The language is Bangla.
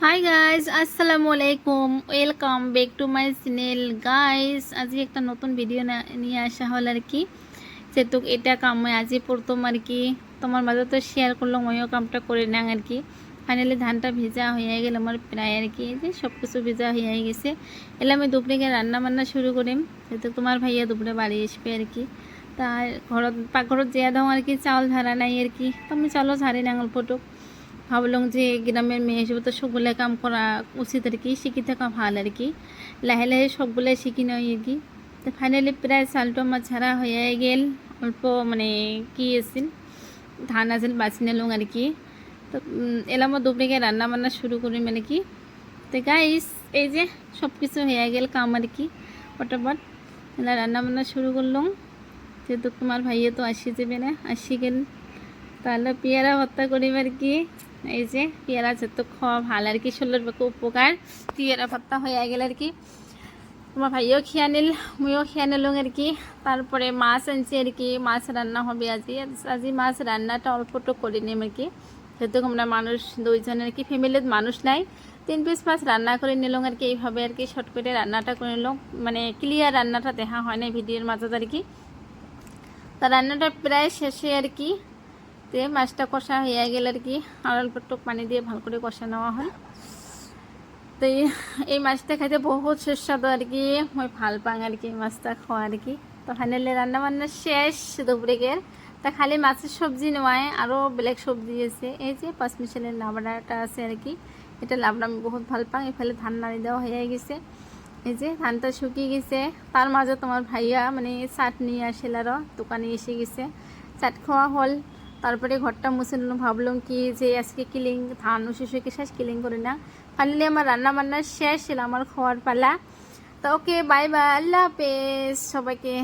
হাই গাইজ, আসসালামু আলাইকুম। Welcome back to my channel guys. আজকে একটা নতুন ভিডিও নিয়ে আসা হল আর কি। যেহেতু এটা কাম মই আজি প্রথম আর কি তোমার মাঝে তো শেয়ার করলাম, ওইও কামটা করে নাং আর কি। ফাইনালি ধানটা ভেজা হয়ে গেল আমার প্রায় আর কি, যে সব কিছু ভেজা হয়ে গেছে। এলে আমি দুপুরে রান্না বান্না শুরু করিম, যেহেতু তোমার ভাইয়া দুপুরে বাড়ি আসবে আর কি। তার ঘরত পাকঘরত যেয়া দাও আর কি, চাউল ঝাড়া নাই আর কি। তো আমি চাউলও ঝাড়ি নাঙল ফটুক। ভাবলাম যে গ্রামের মেয়ে হিসেবে তো সবগুলো কাম করা উচিত আর কি, শিখি থাকা ভাল আর কি। লাহে লাহে সবগুলো শিখি নয় আর কি। তো ফাইনালি প্রায় চালটো আমার ঝাড়া হয়ে গেল। অল্প মানে কি আছিল, ধান আছিল বাছি নিলাম আর কি। তো এলাম দুপুরে রান্না বান্না শুরু করি মানে কি। তো গাইস, এই যে সব কিছু হয়ে গেল কাম আর কি। ফটাফট এলা রান্না বান্না শুরু করলাম, যেহেতু তোমার ভাইয়া তো আসি যাবে না, আসি গেল। তাহলে পেয়ারা ভর্তা করিব আর কি। এই যে পেয়ারা যেহেতু খাওয়া ভাল আর কি, শরীরের পক্ষে উপকার। পেয়ারা ভর্তা হয়ে গেল আর কি। তোমার ভাইও খেয়ে নিল, মইও খেয়ে নিলাম আর কি। তারপরে মাছ আনছি আর কি, মাছ রান্না হবে আজি। আজি মাছ রান্নাটা অল্পটো করে নিম আর কি, যেহেতু আমরা মানুষ দুইজন আর কি, ফ্যামিলির মানুষ নাই। 3 পিস মাছ রান্না করে নিলাম আর কি। এইভাবে আর কি শর্ট করে রান্নাটা করে নিলাম, মানে ক্লিয়ার রান্নাটা দেখা হয় না ভিডিওর মাঝে আর কি। তা রান্নাটা প্রায় শেষে আর কি। তে মাছটা কষা হয়ে গেল আর কি, আর অল্প একটু পানি দিয়ে ভালো করে কষা নেওয়া হয়। তো এই মাছটা খাইতে বহুত সুস্বাদু আর কি, মই ভাল পাং আর কি মাছটা খাওয়া আর কি। তো ফাইনালি রান্না বান্না শেষ দুপুরের। তা খালি মাছের সবজি নয়, আরও বেলেগ সবজি আছে। এই যে পাঁচমিশালের লাবড়াটা আছে আর কি, এটা লাবড়া আমি বহুত ভাল পাং। এফালে ধান নাড়ি দেওয়া হয়ে গেছে, এই যে ধানটা শুকিয়ে গেছে। তার মাঝে তোমার ভাইয়া মানে চাট নিয়ে আসিল, আরও দোকানে এসে গেছে, চাট খাওয়া হল। তারপরে ঘরটা মুছে নিলাম, ভাবলাম কি যে আজকে ক্লিন ধান শেষ হয়ে শেষ ক্লিন করে না। ফাইনালি আমার রান্না বান্না শেষ, ছিল আমার খাওয়ার পালা। তো ওকে, বাই বাই, আল্লাহ হাফেজ সবাইকে।